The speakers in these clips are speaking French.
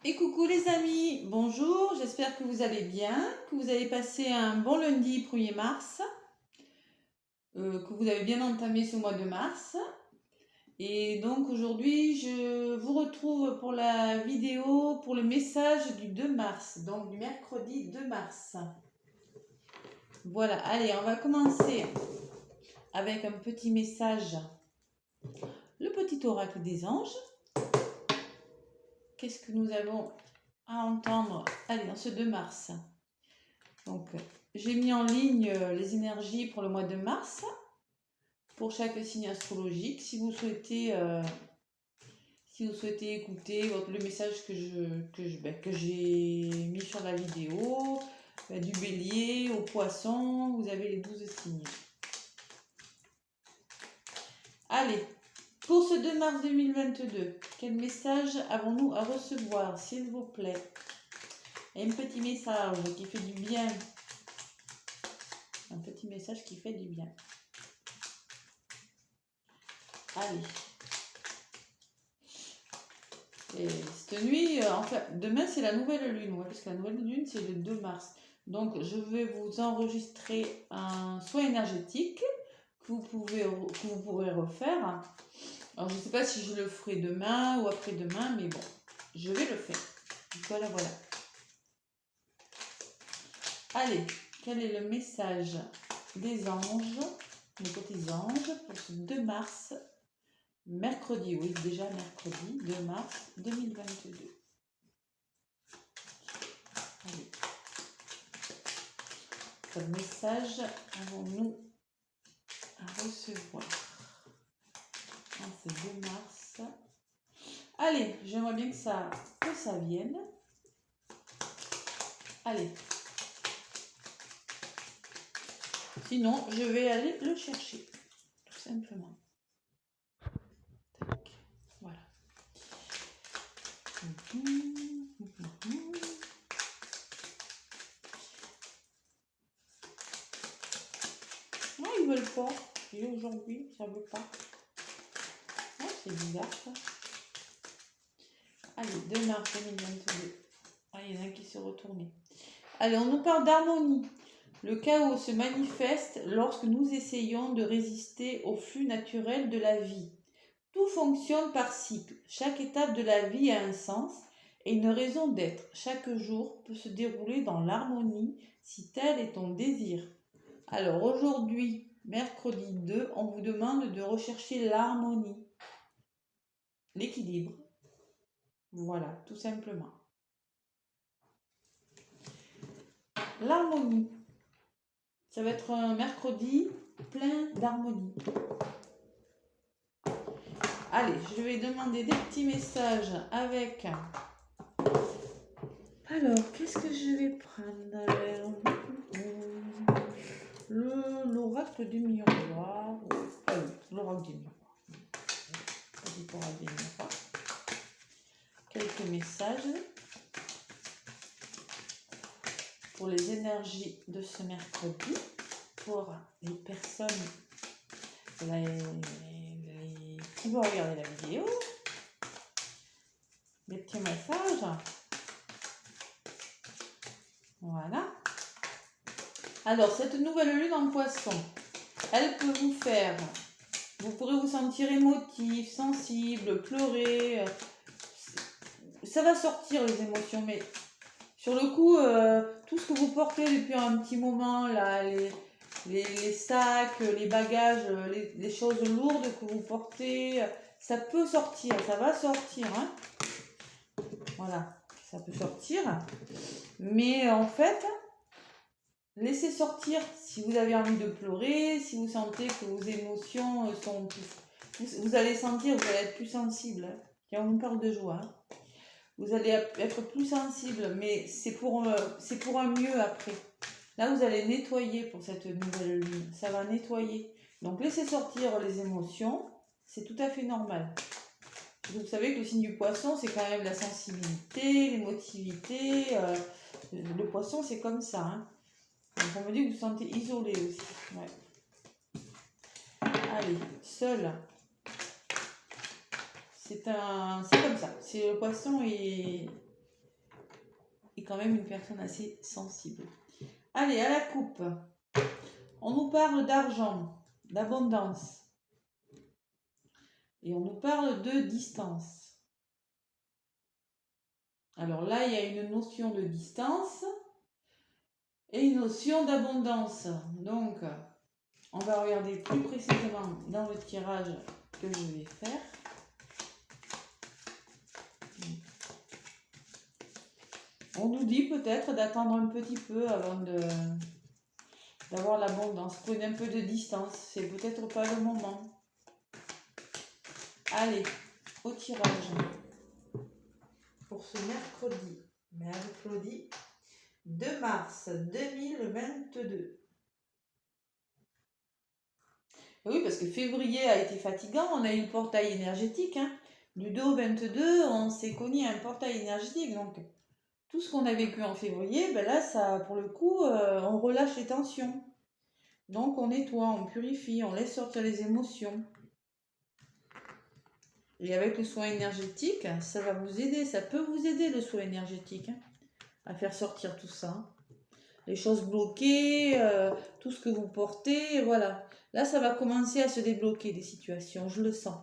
Et coucou les amis, bonjour, j'espère que vous allez bien, que vous avez passé un bon lundi 1er mars, que vous avez bien entamé ce mois de mars. Et donc aujourd'hui, je vous retrouve pour la vidéo, pour le message du 2 mars, donc du mercredi 2 mars. Voilà, allez, on va commencer avec un petit message, le petit oracle des anges. Qu'est-ce que nous avons à entendre, allez, dans ce 2 mars? Donc, j'ai mis en ligne les énergies pour le mois de mars, pour chaque signe astrologique. Si vous souhaitez écouter le message que j'ai mis sur la vidéo, du bélier au poisson, vous avez les 12 signes. Allez, pour ce 2 mars 2022, quel message avons-nous à recevoir, s'il vous plaît? Un petit message qui fait du bien. Un petit message qui fait du bien. Allez. Et cette nuit, en fait, demain c'est la nouvelle lune, ouais, parce que la nouvelle lune c'est le 2 mars. Donc je vais vous enregistrer un soin énergétique que vous pourrez refaire. Alors je ne sais pas si je le ferai demain ou après-demain, mais bon, je vais le faire. Voilà, voilà. Allez, quel est le message des anges, des petits anges, pour ce 2 mars, mercredi, oui, déjà mercredi, 2 mars 2022. Allez. Quel message avons-nous à recevoir en ce 2 mars? Allez, j'aimerais bien que ça vienne. Allez. Sinon, je vais aller le chercher, tout simplement. Tac. Voilà. Non, ils veulent pas. Et aujourd'hui, ça veut pas. Oh, c'est bizarre ça. Allez, 2 mars 2022. Ah, il y en a qui se retournent. Allez, on nous parle d'harmonie. Le chaos se manifeste lorsque nous essayons de résister au flux naturel de la vie. Tout fonctionne par cycle. Chaque étape de la vie a un sens et une raison d'être. Chaque jour peut se dérouler dans l'harmonie si tel est ton désir. Alors aujourd'hui, mercredi 2, on vous demande de rechercher l'harmonie, l'équilibre. Voilà, tout simplement. L'harmonie. Ça va être un mercredi plein d'harmonie. Allez, je vais demander des petits messages avec... Alors, qu'est-ce que je vais prendre? L'oracle du miroir. L'oracle du miroir. L'oracle du miroir. Quelques messages pour les énergies de ce mercredi, pour les personnes qui vont regarder la vidéo. Des petits messages. Voilà. Alors, cette nouvelle lune en poisson, elle peut vous faire... Vous pourrez vous sentir émotif, sensible, pleurer. Ça va sortir les émotions, mais sur le coup, tout ce que vous portez depuis un petit moment, là, les sacs, les bagages, les choses lourdes que vous portez, ça peut sortir, ça va sortir. Hein. Voilà, ça peut sortir. Mais en fait, laissez sortir si vous avez envie de pleurer, si vous sentez que vos émotions sont plus... Vous allez sentir, vous allez être plus sensible. Quand on parle de joie, hein. Vous allez être plus sensible, mais c'est pour un mieux après. Là, vous allez nettoyer pour cette nouvelle lune. Ça va nettoyer. Donc, laissez sortir les émotions. C'est tout à fait normal. Vous savez que le signe du poisson, c'est quand même la sensibilité, l'émotivité. Le poisson, c'est comme ça. Hein. Donc, on me dit que vous vous sentez isolé aussi. Ouais. Allez, seul. C'est comme ça. C'est le poisson et est quand même une personne assez sensible. Allez, à la coupe. On nous parle d'argent, d'abondance. Et on nous parle de distance. Alors là, il y a une notion de distance et une notion d'abondance. Donc, on va regarder plus précisément dans le tirage que je vais faire. On nous dit peut-être d'attendre un petit peu avant d'avoir l'abondance. Prenez un peu de distance, c'est peut-être pas le moment. Allez, au tirage pour ce mercredi 2 mars 2022. Oui, parce que février a été fatigant, on a eu le portail énergétique. Hein. Du 2 au 22, on s'est cogné un portail énergétique. Donc, tout ce qu'on a vécu en février, ben là, ça, pour le coup, on relâche les tensions. Donc, on nettoie, on purifie, on laisse sortir les émotions. Et avec le soin énergétique, ça va vous aider, ça peut vous aider le soin énergétique, hein, à faire sortir tout ça. Les choses bloquées, tout ce que vous portez, voilà. Là, ça va commencer à se débloquer des situations, je le sens.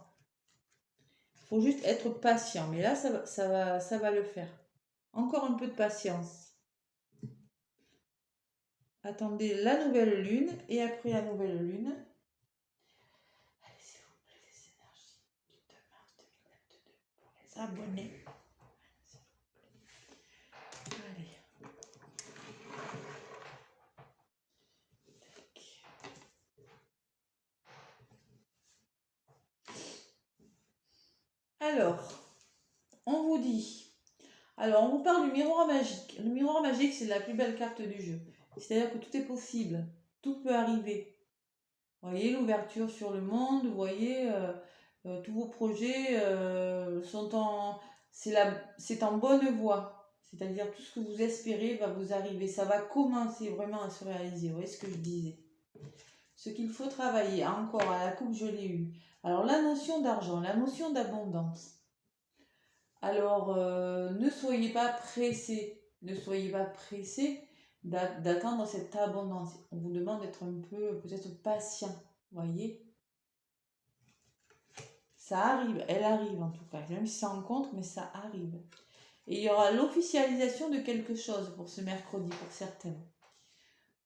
Il faut juste être patient, mais là, ça va le faire. Encore un peu de patience. Attendez la nouvelle lune, et après la nouvelle lune, allez, s'il vous plaît, les énergies du 2 mars 2022 pour les abonnés. Allez. Alors, on vous dit, alors on vous parle du miroir magique. Le miroir magique, c'est la plus belle carte du jeu. C'est-à-dire que tout est possible, tout peut arriver. Vous voyez l'ouverture sur le monde, vous voyez tous vos projets sont c'est en bonne voie. C'est-à-dire tout ce que vous espérez va vous arriver. Ça va commencer vraiment à se réaliser. Vous voyez ce que je disais. Ce qu'il faut travailler, encore à la coupe, je l'ai eu. Alors la notion d'argent, la notion d'abondance. Alors ne soyez pas pressés. Ne soyez pas pressés d'attendre cette abondance. On vous demande d'être un peu, peut-être patient, voyez. Ça arrive, elle arrive en tout cas, même si ça en compte, mais ça arrive. Et il y aura l'officialisation de quelque chose pour ce mercredi, pour certains.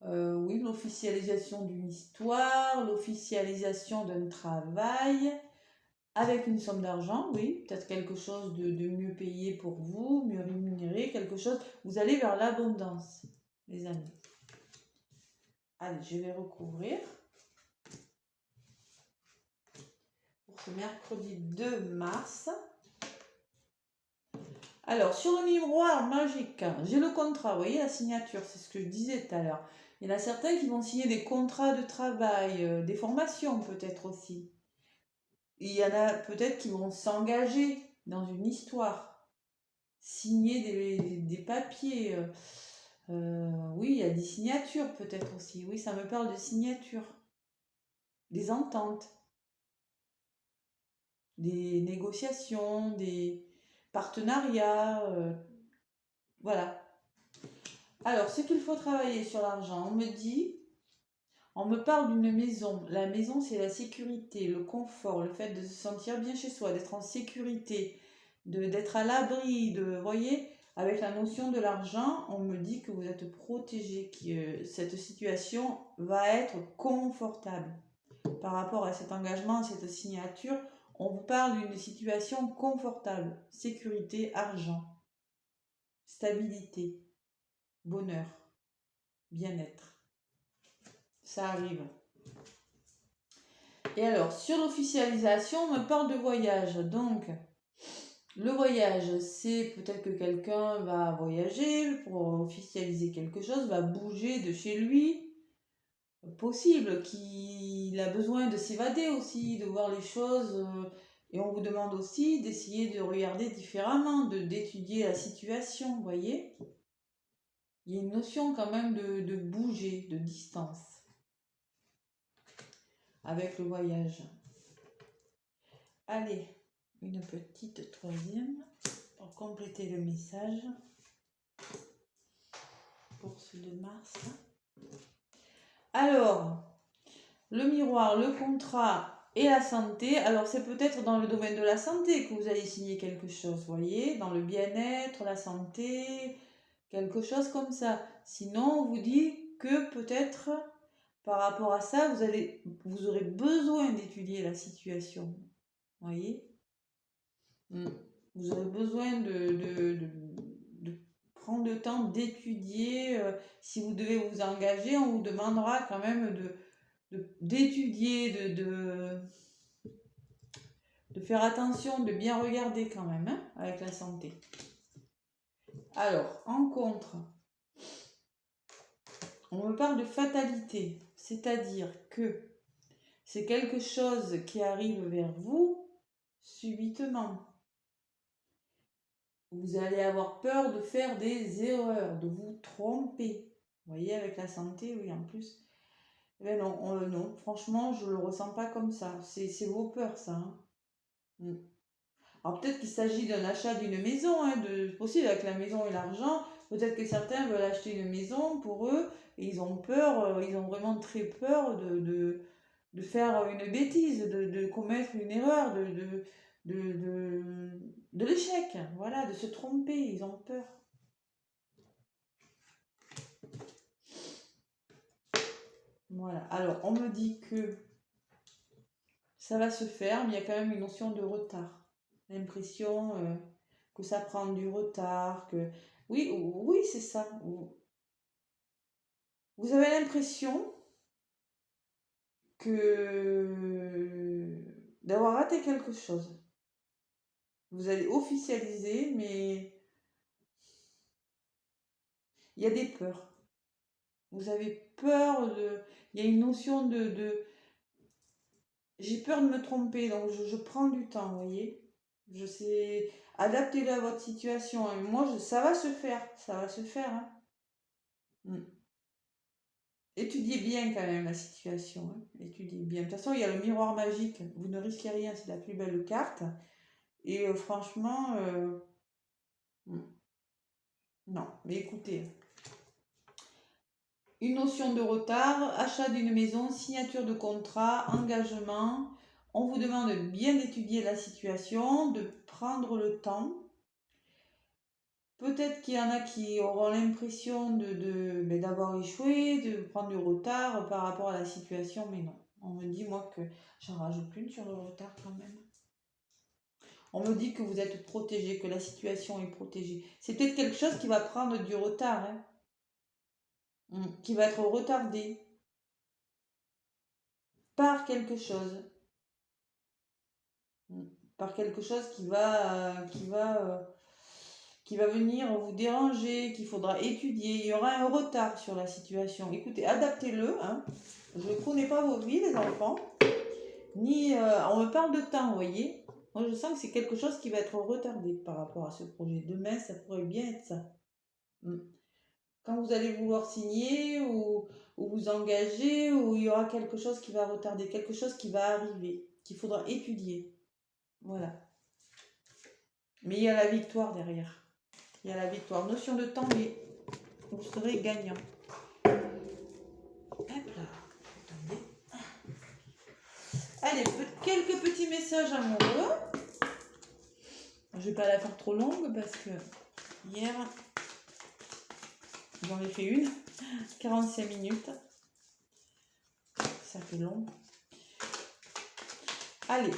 Oui, l'officialisation d'une histoire, l'officialisation d'un travail, avec une somme d'argent, oui, peut-être quelque chose de mieux payé pour vous, mieux rémunéré, quelque chose. Vous allez vers l'abondance, les amis. Allez, je vais recouvrir. Pour ce mercredi 2 mars. Alors, sur le miroir magique, j'ai le contrat, vous voyez la signature, c'est ce que je disais tout à l'heure. Il y en a certains qui vont signer des contrats de travail, des formations peut-être aussi. Il y en a peut-être qui vont s'engager dans une histoire, signer des papiers. Oui, il y a des signatures peut-être aussi. Oui, ça me parle de signatures. Des ententes, des négociations, des partenariats. Voilà. Alors, ce qu'il faut travailler sur l'argent, on me parle d'une maison. La maison, c'est la sécurité, le confort, le fait de se sentir bien chez soi, d'être en sécurité, d'être à l'abri, vous voyez, avec la notion de l'argent, on me dit que vous êtes protégé, que cette situation va être confortable. Par rapport à cet engagement, à cette signature, on vous parle d'une situation confortable, sécurité, argent, stabilité, bonheur, bien-être. Ça arrive. Et alors, sur l'officialisation, on me parle de voyage. Donc, le voyage, c'est peut-être que quelqu'un va voyager pour officialiser quelque chose, va bouger de chez lui. Possible qu'il a besoin de s'évader aussi, de voir les choses. Et on vous demande aussi d'essayer de regarder différemment, d'étudier la situation, vous voyez. Il y a une notion quand même de bouger, de distance avec le voyage. Allez, une petite troisième pour compléter le message. pour ce de mars. Alors, le miroir, le contrat et la santé. Alors, c'est peut-être dans le domaine de la santé que vous allez signer quelque chose, vous voyez, dans le bien-être, la santé, quelque chose comme ça. Sinon, on vous dit que peut-être, par rapport à ça, vous aurez besoin d'étudier la situation, vous voyez. Vous aurez besoin de prendre le temps d'étudier. Si vous devez vous engager, on vous demandera quand même d'étudier, de faire attention, de bien regarder quand même, hein, avec la santé. Alors, en contre, on me parle de fatalité, c'est-à-dire que c'est quelque chose qui arrive vers vous subitement. Vous allez avoir peur de faire des erreurs, de vous tromper. Vous voyez, avec la santé, oui, en plus. Mais non, non, franchement, je ne le ressens pas comme ça. C'est vos peurs, ça. Hein. Alors peut-être qu'il s'agit d'un achat d'une maison, hein, possible avec la maison et l'argent. Peut-être que certains veulent acheter une maison pour eux et ils ont peur, ils ont vraiment très peur de faire une bêtise, de commettre une erreur, de l'échec, voilà, de se tromper, ils ont peur. Voilà, alors on me dit que ça va se faire, mais il y a quand même une notion de retard. L'impression que ça prend du retard, que... Oui, oui, c'est ça. Vous avez l'impression que d'avoir raté quelque chose. Vous allez officialiser, mais il y a des peurs. Vous avez peur de... Il y a une notion de... J'ai peur de me tromper, donc je prends du temps, vous voyez. Je sais... Adaptez-le à votre situation. Hein. Moi, ça va se faire. Ça va se faire. Hein. Étudiez bien quand même la situation. Hein. Étudiez bien. De toute façon, il y a le miroir magique. Vous ne risquez rien, c'est la plus belle carte. Et franchement, non. Mais écoutez, une notion de retard, achat d'une maison, signature de contrat, engagement. On vous demande bien d'étudier la situation, de prendre le temps. Peut-être qu'il y en a qui auront l'impression d'avoir échoué, de prendre du retard par rapport à la situation, mais non. On me dit, moi, que j'en rajoute une sur le retard quand même. On me dit que vous êtes protégé, que la situation est protégée. C'est peut-être quelque chose qui va prendre du retard, hein, qui va être retardé par quelque chose. Par quelque chose qui va venir vous déranger, qu'il faudra étudier. Il y aura un retard sur la situation. Écoutez, adaptez-le. Hein. Je ne connais pas vos vies, les enfants. Ni, on me parle de temps, vous voyez. Moi, je sens que c'est quelque chose qui va être retardé par rapport à ce projet. Demain, ça pourrait bien être ça. Quand vous allez vouloir signer ou vous engager, ou il y aura quelque chose qui va retarder, quelque chose qui va arriver, qu'il faudra étudier. Voilà. Mais il y a la victoire derrière. Il y a la victoire. Notion de temps, mais vous serez gagnant. Hop là. Attendez. Allez, quelques petits messages amoureux. Je ne vais pas la faire trop longue parce que hier, j'en ai fait une. 45 minutes. Ça fait long. Allez.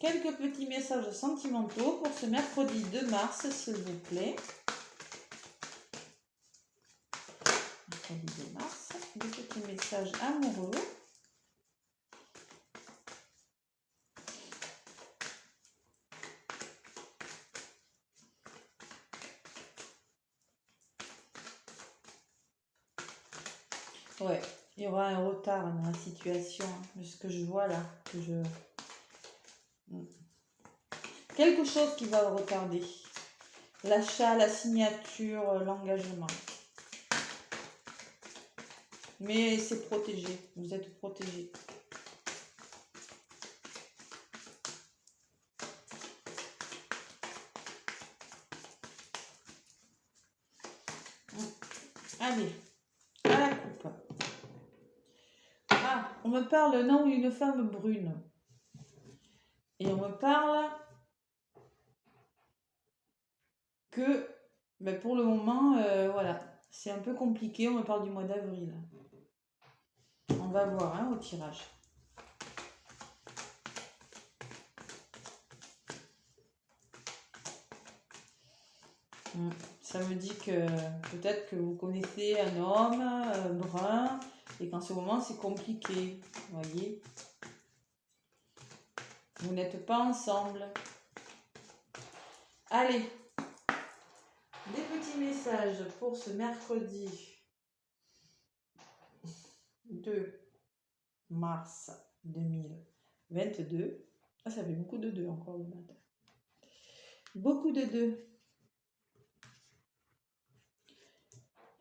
Quelques petits messages sentimentaux pour ce mercredi 2 mars, s'il vous plaît. Mercredi 2 mars. Des petits messages amoureux. Ouais, il y aura un retard dans la situation, de ce que je vois là. Quelque chose qui va retarder. L'achat, la signature, l'engagement. Mais c'est protégé. Vous êtes protégé. Allez, à la coupe. Ah, on me parle d'un homme ou une femme brune. Et on me parle que, ben pour le moment, voilà, c'est un peu compliqué. On me parle du mois d'avril. On va voir hein, au tirage. Ça me dit que peut-être que vous connaissez un homme brun et qu'en ce moment c'est compliqué. Vous voyez, vous n'êtes pas ensemble. Allez, des petits messages pour ce mercredi 2 mars 2022. Ah, ça fait beaucoup de 2 encore le matin. Beaucoup de 2.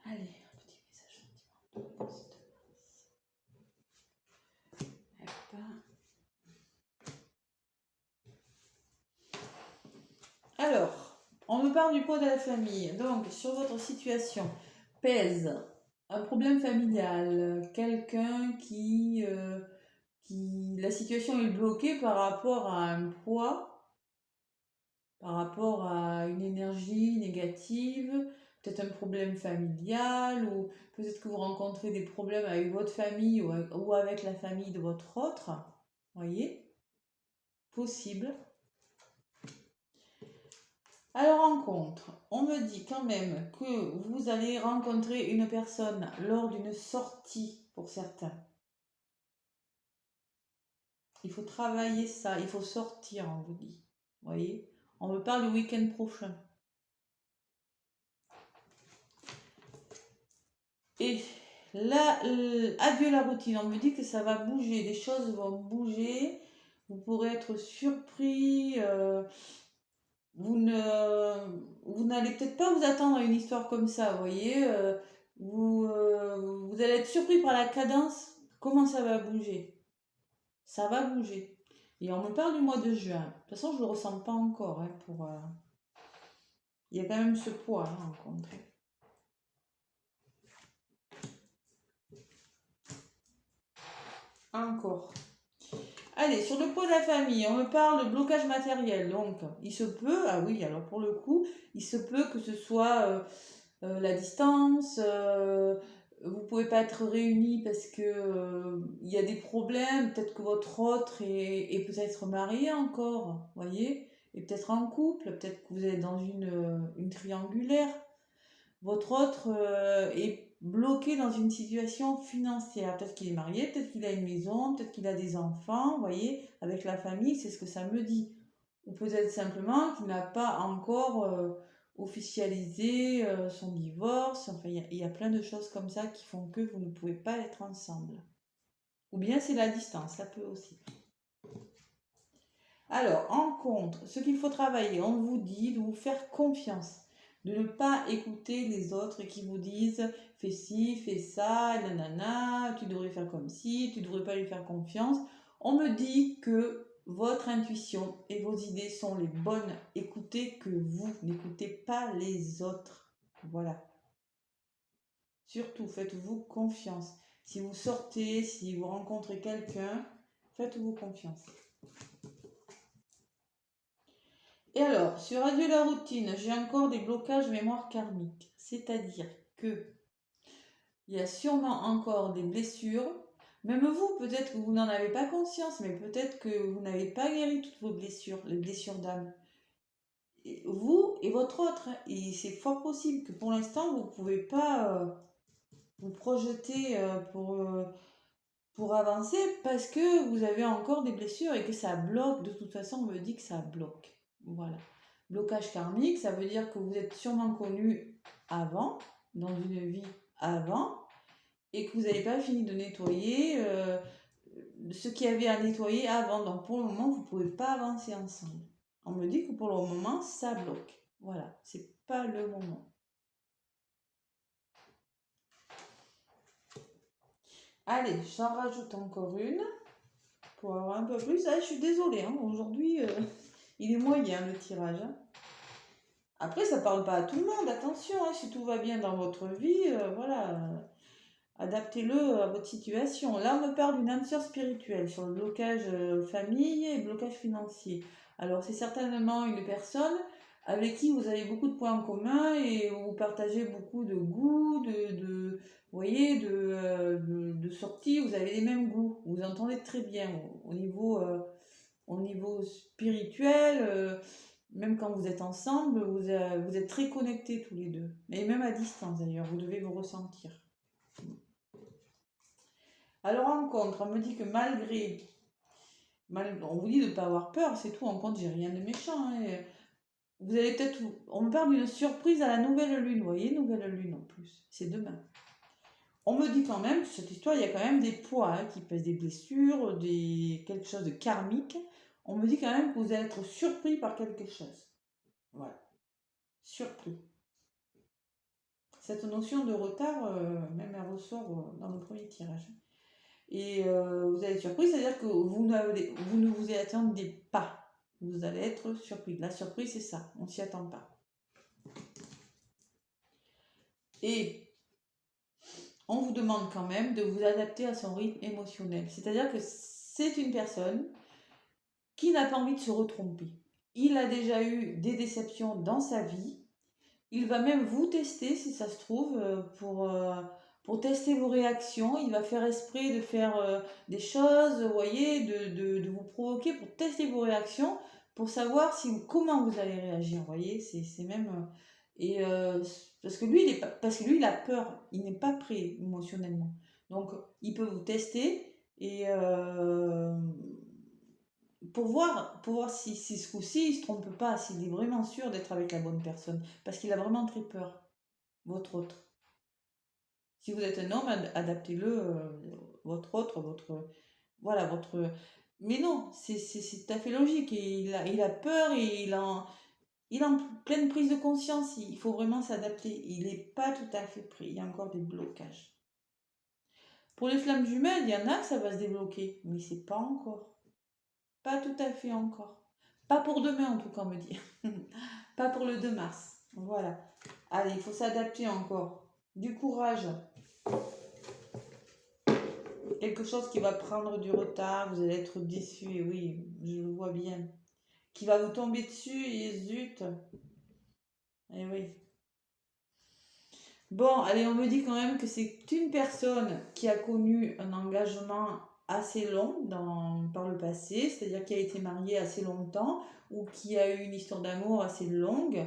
Allez, un petit message sentimental. Alors, on me parle du poids de la famille. Donc, sur votre situation, pèse un problème familial, quelqu'un qui, la situation est bloquée par rapport à un poids, par rapport à une énergie négative, peut-être un problème familial, ou peut-être que vous rencontrez des problèmes avec votre famille ou avec la famille de votre autre. Voyez? Possible. À la rencontre, on me dit quand même que vous allez rencontrer une personne lors d'une sortie pour certains. Il faut travailler ça, il faut sortir, on vous dit. Vous voyez? On me parle le week-end prochain. Et là, adieu la routine. On me dit que ça va bouger, des choses vont bouger. Vous pourrez être surpris. Vous n'allez peut-être pas vous attendre à une histoire comme ça, vous voyez. Vous allez être surpris par la cadence, comment ça va bouger. Ça va bouger. Et on me parle du mois de juin. De toute façon, je ne le ressens pas encore. Hein, il y a quand même ce poids à rencontrer. Encore. Allez, sur le poids de la famille, on me parle de blocage matériel. Donc, il se peut, ah oui, alors pour le coup, il se peut que ce soit la distance, vous pouvez pas être réunis parce que il y a des problèmes, peut-être que votre autre est peut-être marié encore, voyez, et peut-être en couple, peut-être que vous êtes dans une triangulaire. Votre autre est bloqué dans une situation financière. Peut-être qu'il est marié, peut-être qu'il a une maison, peut-être qu'il a des enfants, vous voyez, avec la famille, c'est ce que ça me dit. Ou peut-être simplement qu'il n'a pas encore officialisé son divorce. Enfin, il y a plein de choses comme ça qui font que vous ne pouvez pas être ensemble. Ou bien c'est la distance, ça peut aussi. Alors, en contre, ce qu'il faut travailler, on vous dit de vous faire confiance, de ne pas écouter les autres qui vous disent fais ci, fais ça, nanana, tu devrais faire comme ci, tu devrais pas lui faire confiance. On me dit que votre intuition et vos idées sont les bonnes. Écoutez que vous, n'écoutez pas les autres. Voilà. Surtout, faites-vous confiance. Si vous sortez, si vous rencontrez quelqu'un, faites-vous confiance. Et alors, sur Adieu la routine, j'ai encore des blocages mémoire karmique. C'est-à-dire que il y a sûrement encore des blessures. Même vous, peut-être que vous n'en avez pas conscience, mais peut-être que vous n'avez pas guéri toutes vos blessures, les blessures d'âme. Vous et votre autre. Et c'est fort possible que pour l'instant, vous ne pouvez pas vous projeter pour avancer parce que vous avez encore des blessures et que ça bloque. De toute façon, on me dit que ça bloque. Voilà. Blocage karmique, ça veut dire que vous êtes sûrement connu avant, dans une vie avant, et que vous n'avez pas fini de nettoyer ce qu'il y avait à nettoyer avant. Donc pour le moment, vous ne pouvez pas avancer ensemble. On me dit que pour le moment, ça bloque. Voilà, c'est pas le moment. Allez, j'en rajoute encore une pour avoir un peu plus. Ah, je suis désolée, hein, aujourd'hui, il est moyen le tirage. Hein. Après, ça parle pas à tout le monde, attention, hein, si tout va bien dans votre vie, voilà, adaptez-le à votre situation. Là, on me parle d'une âme sœur spirituelle sur le blocage famille et blocage financier. Alors, c'est certainement une personne avec qui vous avez beaucoup de points en commun et vous partagez beaucoup de goûts, vous voyez, de sorties, vous avez les mêmes goûts, vous entendez très bien au niveau spirituel. Même quand vous êtes ensemble, vous êtes très connectés tous les deux. Et même à distance d'ailleurs, vous devez vous ressentir. Alors rencontre, on me dit que on vous dit de ne pas avoir peur, c'est tout, en compte, j'ai rien de méchant. Hein. Vous allez peut-être, on me parle d'une surprise à la nouvelle lune, vous voyez, nouvelle lune en plus, c'est demain. On me dit quand même que cette histoire, il y a quand même des poids hein, qui pèsent, des blessures, quelque chose de karmique. On me dit quand même que vous allez être surpris par quelque chose. Voilà, surpris. Cette notion de retard, même elle ressort dans le premier tirage. Et vous allez être surpris, c'est-à-dire que vous ne vous y attendez pas. Vous allez être surpris. La surprise, c'est ça, on ne s'y attend pas. Et on vous demande quand même de vous adapter à son rythme émotionnel. C'est-à-dire que c'est une personne qui n'a pas envie de se retromper. Il a déjà eu des déceptions dans sa vie. Il va même vous tester, si ça se trouve, pour tester vos réactions. Il va faire esprit de faire des choses, vous voyez, de vous provoquer pour tester vos réactions, pour savoir comment vous allez réagir, vous voyez. C'est même... parce que lui, il a peur, il n'est pas prêt émotionnellement. Donc, il peut vous tester et pour voir si ce coup-ci, il ne se trompe pas, s'il est vraiment sûr d'être avec la bonne personne. Parce qu'il a vraiment très peur, votre autre. Si vous êtes un homme, adaptez-le, votre autre, voilà, votre... Mais non, c'est tout à fait logique. Et il a peur et il est en pleine prise de conscience. Il faut vraiment s'adapter. Il n'est pas tout à fait prêt. Il y a encore des blocages. Pour les flammes jumelles, il y en a que ça va se débloquer. Mais c'est pas encore. Pas tout à fait encore. Pas pour demain en tout cas, on me dit. Pas pour le 2 mars. Voilà. Allez, il faut s'adapter encore. Du courage. Quelque chose qui va prendre du retard, vous allez être déçu, et oui, je le vois bien. Qui va vous tomber dessus, et zut. Et oui. Bon, allez, on me dit quand même que c'est une personne qui a connu un engagement assez long par le passé, c'est-à-dire qui a été mariée assez longtemps ou qui a eu une histoire d'amour assez longue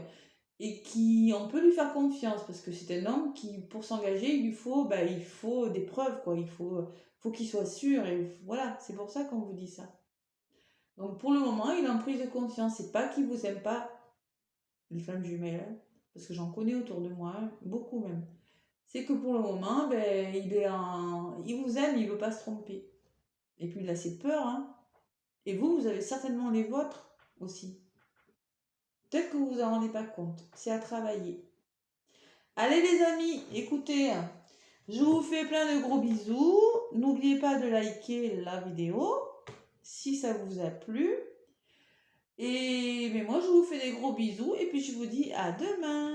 et on peut lui faire confiance parce que c'est un homme qui, pour s'engager, il faut des preuves, quoi. Il faut qu'il soit sûr et voilà, c'est pour ça qu'on vous dit ça. Donc pour le moment, il est en prise de conscience. C'est pas qu'il vous aime pas, les femmes jumelles, parce que j'en connais autour de moi, beaucoup même. C'est que pour le moment, il vous aime, il veut pas se tromper. Et puis il a ses peurs, hein. Et vous avez certainement les vôtres aussi. Peut-être que vous vous en rendez pas compte. C'est à travailler. Allez les amis, écoutez, je vous fais plein de gros bisous. N'oubliez pas de liker la vidéo si ça vous a plu. Mais moi je vous fais des gros bisous et puis je vous dis à demain.